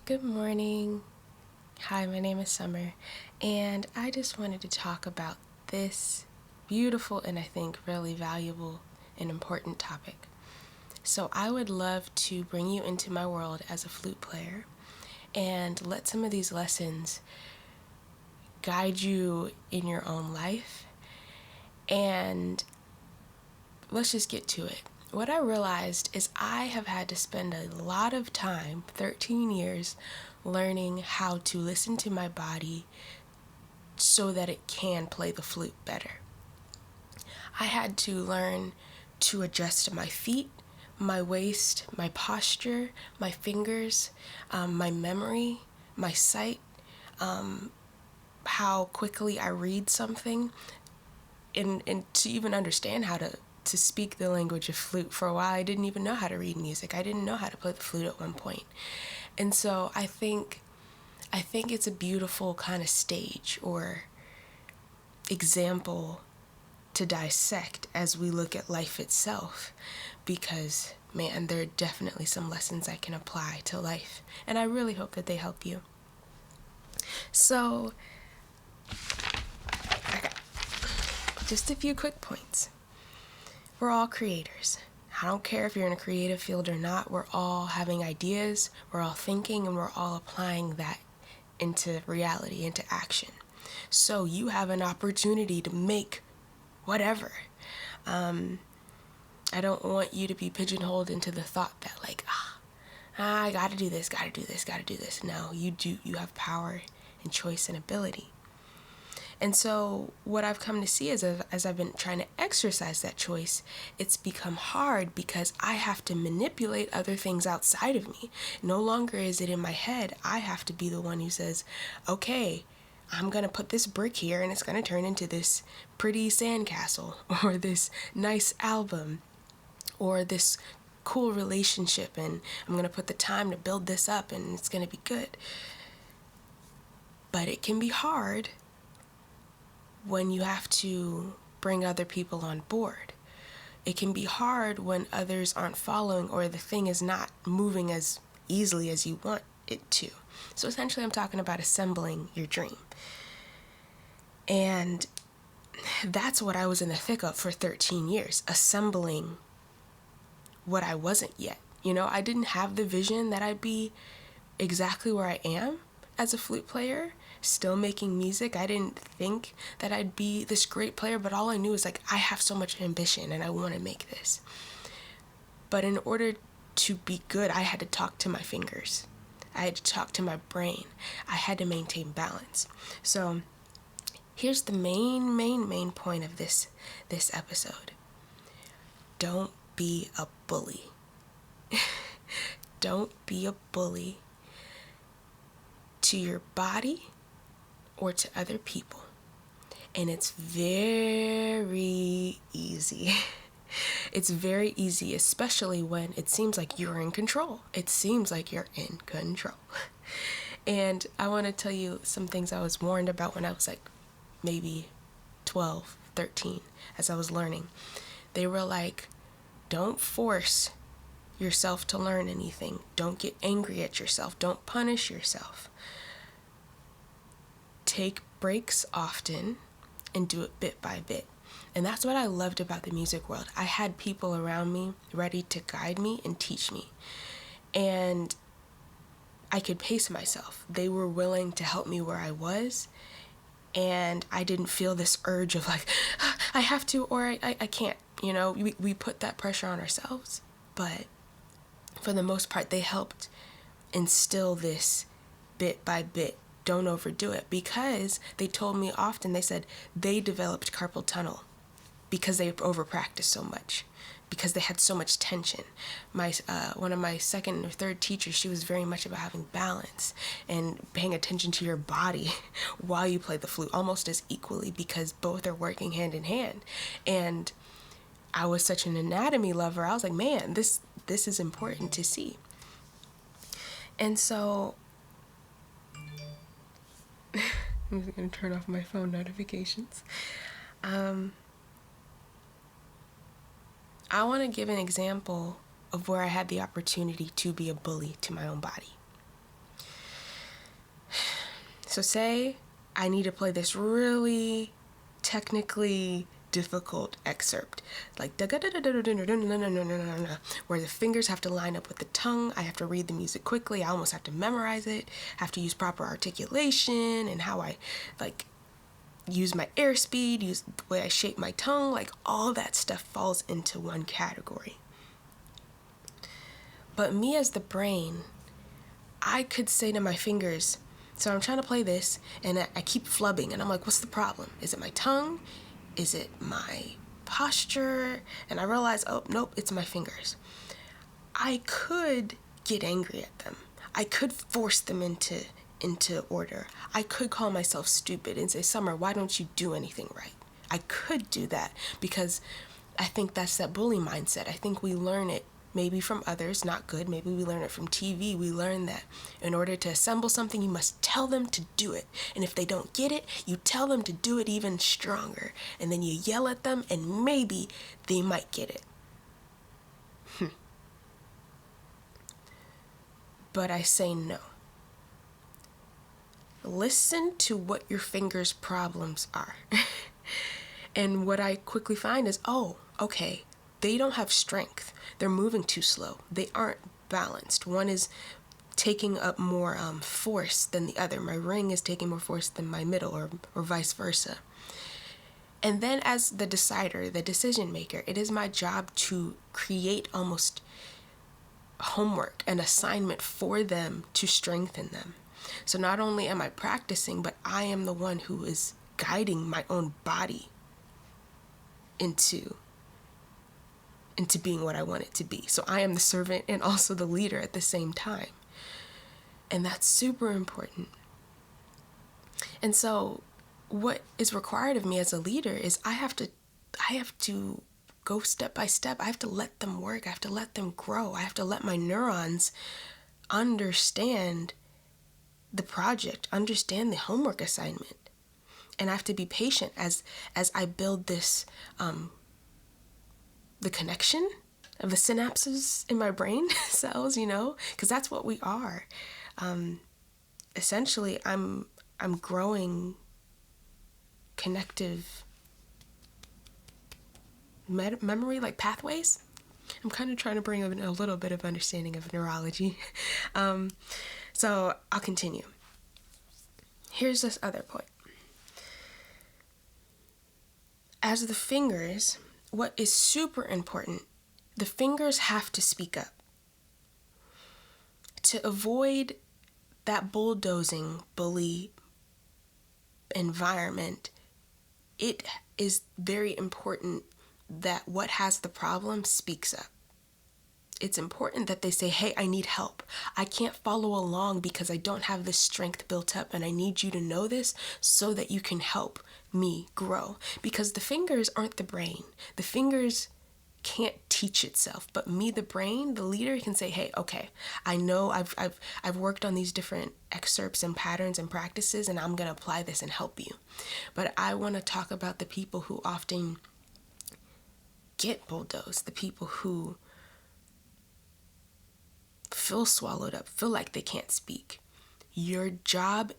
Good morning. Hi, my name is Summer, and I just wanted to talk about this beautiful and I think really valuable and important topic. So, I would love to bring you into my world as a flute player and let some of these lessons guide you in your own life. And let's just get to it. What I realized is I have had to spend a lot of time, 13 years, learning how to listen to my body so that it can play the flute better. I had to learn to adjust my feet, my waist, my posture, my fingers, my memory, my sight, how quickly I read something, and to even understand how to speak the language of flute. For a while, I didn't even know how to read music. I didn't know how to play the flute at one point. And so I think it's a beautiful kind of stage or example to dissect as we look at life itself, because man, there are definitely some lessons I can apply to life, and I really hope that they help you. So, okay, just a few quick points. We're all creators. I don't care if you're in a creative field or not, we're all having ideas, we're all thinking, and we're all applying that into reality, into action. So you have an opportunity to make whatever. I don't want you to be pigeonholed into the thought that I gotta do this, gotta do this, gotta do this. No, you have power and choice and ability. And so what I've come to see is as I've been trying to exercise that choice, it's become hard because I have to manipulate other things outside of me. No longer is it in my head. I have to be the one who says, okay, I'm going to put this brick here and it's going to turn into this pretty sandcastle or this nice album or this cool relationship, and I'm going to put the time to build this up and it's going to be good. But it can be hard when you have to bring other people on board. It can be hard when others aren't following or the thing is not moving as easily as you want it to. So essentially I'm talking about assembling your dream. And that's what I was in the thick of for 13 years, assembling what I wasn't yet. I didn't have the vision that I'd be exactly where I am as a flute player, still making music. I didn't think that I'd be this great player, but all I knew is I have so much ambition and I want to make this. But in order to be good, I had to talk to my fingers. I had to talk to my brain. I had to maintain balance. So here's the main point of this episode. Don't be a bully. Don't be a bully to your body or to other people. And it's very easy. It's very easy, especially when it seems like you're in control. It seems like you're in control. And I want to tell you some things I was warned about when I was maybe 12, 13, as I was learning. They were like, don't force yourself to learn anything. Don't get angry at yourself. Don't punish yourself. Take breaks often and do it bit by bit. And that's what I loved about the music world. I had people around me ready to guide me and teach me. And I could pace myself. They were willing to help me where I was. And I didn't feel this urge of I have to or I can't. We put that pressure on ourselves. But for the most part, they helped instill this bit by bit. Don't overdo it, because they told me often, they said they developed carpal tunnel because they over practiced so much, because they had so much tension. One of my second or third teachers, she was very much about having balance and paying attention to your body while you play the flute, almost as equally, because both are working hand in hand. And I was such an anatomy lover. I was like, man, this is important to see. And so I'm just going to turn off my phone notifications. I want to give an example of where I had the opportunity to be a bully to my own body. So say I need to play this really technically difficult excerpt, like where the fingers have to line up with the tongue. I have to read the music quickly. I almost have to memorize it. I have to use proper articulation and how I use my airspeed, use the way I shape my tongue. Like all that stuff falls into one category. But me as the brain, I could say to my fingers, so I'm trying to play this and I keep flubbing and I'm like, what's the problem? Is it my tongue? Is it my posture? And I realize, oh, nope, it's my fingers. I could get angry at them. I could force them into order. I could call myself stupid and say, Summer, why don't you do anything right? I could do that because I think that's that bully mindset. I think we learn it maybe from others, not good. Maybe we learn it from TV. We learn that in order to assemble something, you must tell them to do it. And if they don't get it, you tell them to do it even stronger. And then you yell at them and maybe they might get it. But I say no. Listen to what your fingers' problems are. And what I quickly find is, oh, okay, they don't have strength. They're moving too slow. They aren't balanced. One is taking up more force than the other. My ring is taking more force than my middle, or vice versa. And then as the decider, the decision maker, it is my job to create almost homework, an assignment for them to strengthen them. So not only am I practicing, but I am the one who is guiding my own body into being what I want it to be. So I am the servant and also the leader at the same time. And that's super important. And so what is required of me as a leader is I have to go step by step. I have to let them work. I have to let them grow. I have to let my neurons understand the project, understand the homework assignment. And I have to be patient as I build this, the connection of the synapses in my brain cells, because that's what we are. Essentially, I'm growing connective memory, like pathways. I'm kind of trying to bring in a little bit of understanding of neurology. So I'll continue. Here's this other point. As the fingers, what is super important, the fingers have to speak up. To avoid that bulldozing bully environment, it is very important that what has the problem speaks up. It's important that they say, hey, I need help. I can't follow along because I don't have this strength built up, and I need you to know this so that you can help me grow. Because the fingers aren't the brain. The fingers can't teach itself, but me, the brain, the leader, can say, hey, okay, I know I've worked on these different excerpts and patterns and practices, and I'm going to apply this and help you. But I want to talk about the people who often get bulldozed, the people who feel swallowed up, feel like they can't speak. Your job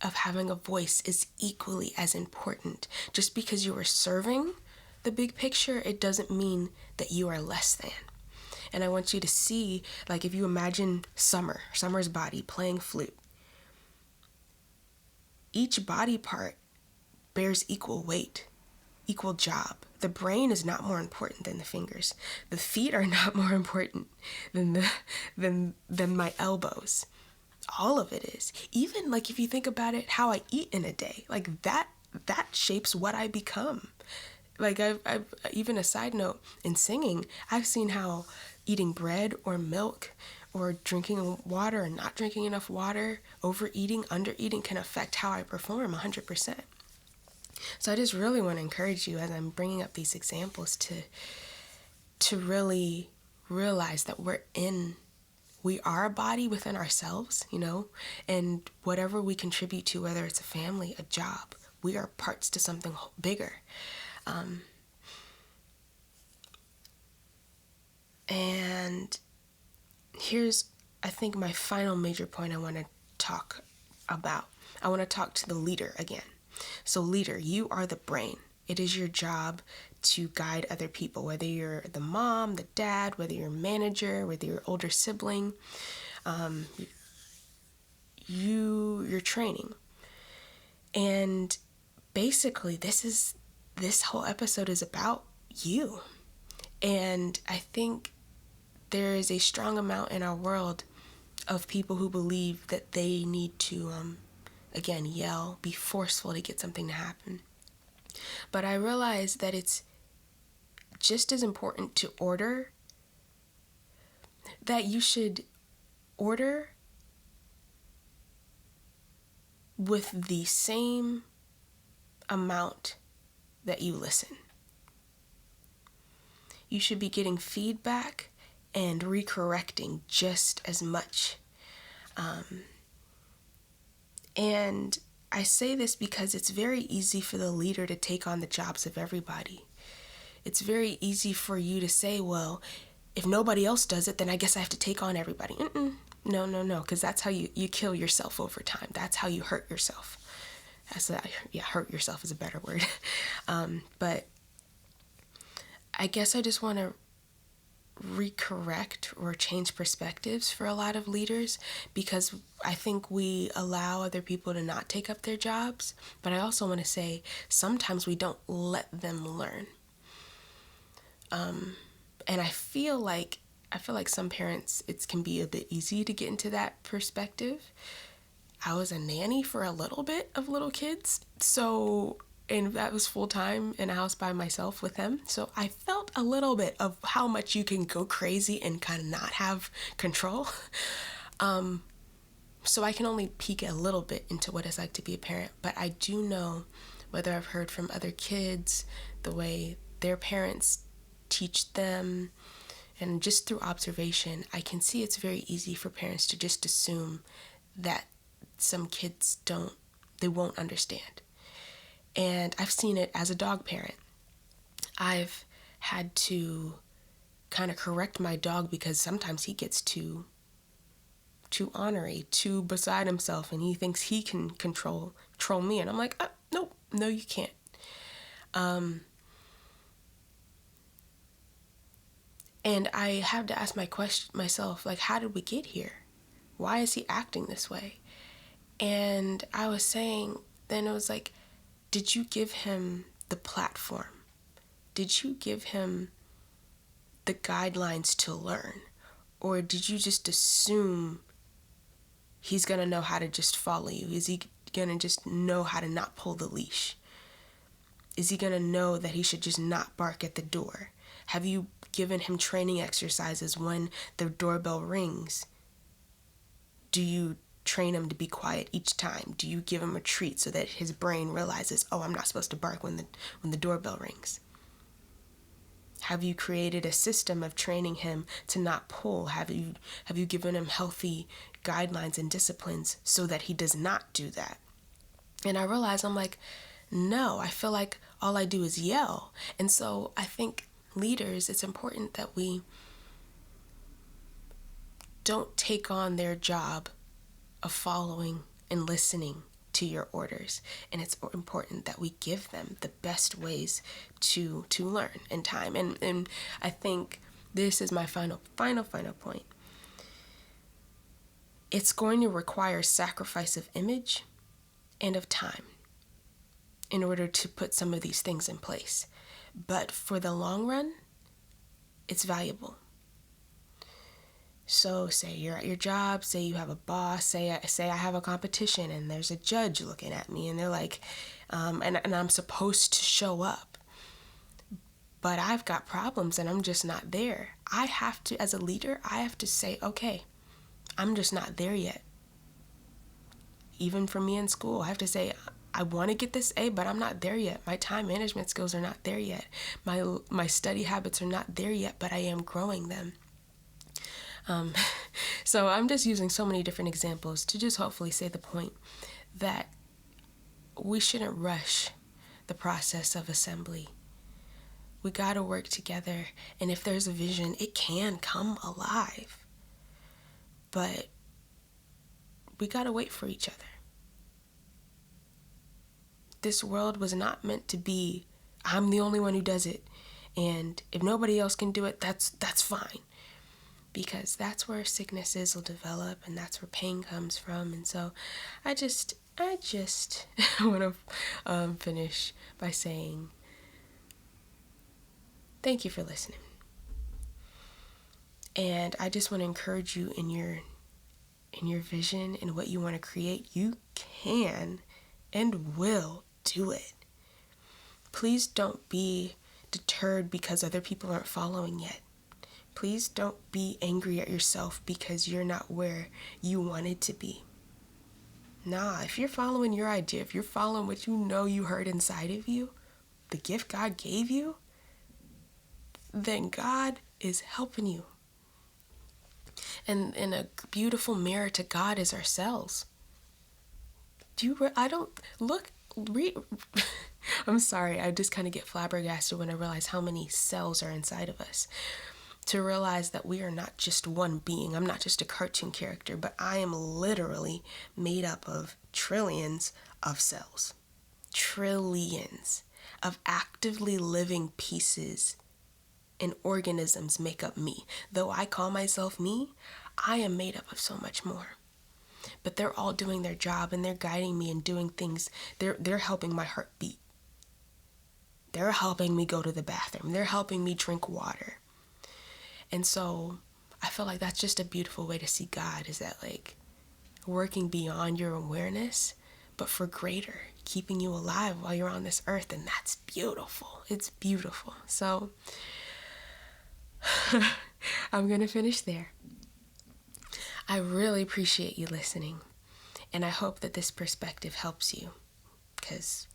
of having a voice is equally as important. Just because you are serving the big picture, it doesn't mean that you are less than. And I want you to see, like if you imagine Summer's body playing flute, each body part bears equal weight, equal job. The brain is not more important than the fingers. The feet are not more important than my elbows. All of it is. Even like if you think about it, how I eat in a day, like that shapes what I become. Like I've even a side note, in singing, I've seen how eating bread or milk or drinking water and not drinking enough water, overeating, undereating can affect how I perform 100%. So I just really want to encourage you as I'm bringing up these examples to really realize that we are a body within ourselves, and whatever we contribute to, whether it's a family, a job, we are parts to something bigger. And here's, I think, my final major point I want to talk about. I want to talk to the leader again. So leader, you are the brain. It is your job to guide other people, whether you're the mom, the dad, whether you're a manager, whether you're an older sibling, you're training. And basically this whole episode is about you. And I think there is a strong amount in our world of people who believe that they need to, again, yell, be forceful to get something to happen. But I realize that it's just as important to order, that you should order with the same amount that you listen. You should be getting feedback and recorrecting just as much. And I say this because it's very easy for the leader to take on the jobs of everybody. It's very easy for you to say, well, if nobody else does it, then I guess I have to take on everybody. No, because that's how you kill yourself over time. That's how you hurt yourself. Hurt yourself is a better word. But I guess I just want to recorrect or change perspectives for a lot of leaders, because I think we allow other people to not take up their jobs. But I also want to say sometimes we don't let them learn. And I feel like some parents, it can be a bit easy to get into that perspective. I was a nanny for a little bit of little kids, and that was full time in a house by myself with them. So I felt a little bit of how much you can go crazy and kind of not have control. So I can only peek a little bit into what it's like to be a parent, but I do know, whether I've heard from other kids, the way their parents teach them, and just through observation, I can see it's very easy for parents to just assume that some kids won't understand. And I've seen it as a dog parent. I've had to kind of correct my dog because sometimes he gets too ornery, too beside himself, and he thinks he can control me. And I'm like, no, you can't. And I have to ask myself, like, how did we get here? Why is he acting this way? And I was saying, then it was like, did you give him the platform? Did you give him the guidelines to learn? Or did you just assume he's going to know how to just follow you? Is he going to just know how to not pull the leash? Is he going to know that he should just not bark at the door? Have you given him training exercises when the doorbell rings? Do you train him to be quiet each time? Do you give him a treat so that his brain realizes, oh, I'm not supposed to bark when the doorbell rings? Have you created a system of training him to not pull? Have you given him healthy guidelines and disciplines so that he does not do that? And I realize, I'm like, no, I feel like all I do is yell. And so I think leaders, it's important that we don't take on their job of following and listening to your orders. And it's important that we give them the best ways to learn in time. And I think this is my final point. It's going to require sacrifice of image and of time in order to put some of these things in place. But for the long run, it's valuable. So say you're at your job, say you have a boss, say I have a competition and there's a judge looking at me and they're like, and I'm supposed to show up, but I've got problems and I'm just not there. I have to, as a leader, I have to say, okay, I'm just not there yet. Even for me in school, I have to say, I want to get this A, but I'm not there yet. My time management skills are not there yet. My study habits are not there yet, but I am growing them. So I'm just using so many different examples to just hopefully say the point that we shouldn't rush the process of assembly. We got to work together, and if there's a vision, it can come alive. But we got to wait for each other. This world was not meant to be, I'm the only one who does it, and if nobody else can do it, that's fine. Because that's where sicknesses will develop, and that's where pain comes from. And so I just want to finish by saying thank you for listening. And I just want to encourage you in your vision and what you want to create. You can and will do it. Please don't be deterred because other people aren't following yet. Please don't be angry at yourself because you're not where you wanted to be. Nah, if you're following your idea, if you're following what you know you heard inside of you, the gift God gave you, then God is helping you. And a beautiful mirror to God is ourselves. I'm sorry, I just kind of get flabbergasted when I realize how many cells are inside of us. To realize that we are not just one being. I'm not just a cartoon character, but I am literally made up of trillions of cells. Trillions of actively living pieces and organisms make up me. Though I call myself me, I am made up of so much more. But they're all doing their job, and they're guiding me and doing things. They're helping my heart beat. They're helping me go to the bathroom. They're helping me drink water. And so I feel like that's just a beautiful way to see God, is that like working beyond your awareness, but for greater, keeping you alive while you're on this earth. And that's beautiful. It's beautiful. So I'm going to finish there. I really appreciate you listening. And I hope that this perspective helps you, because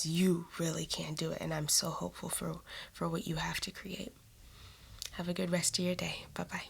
you really can do it. And I'm so hopeful for what you have to create. Have a good rest of your day. Bye-bye.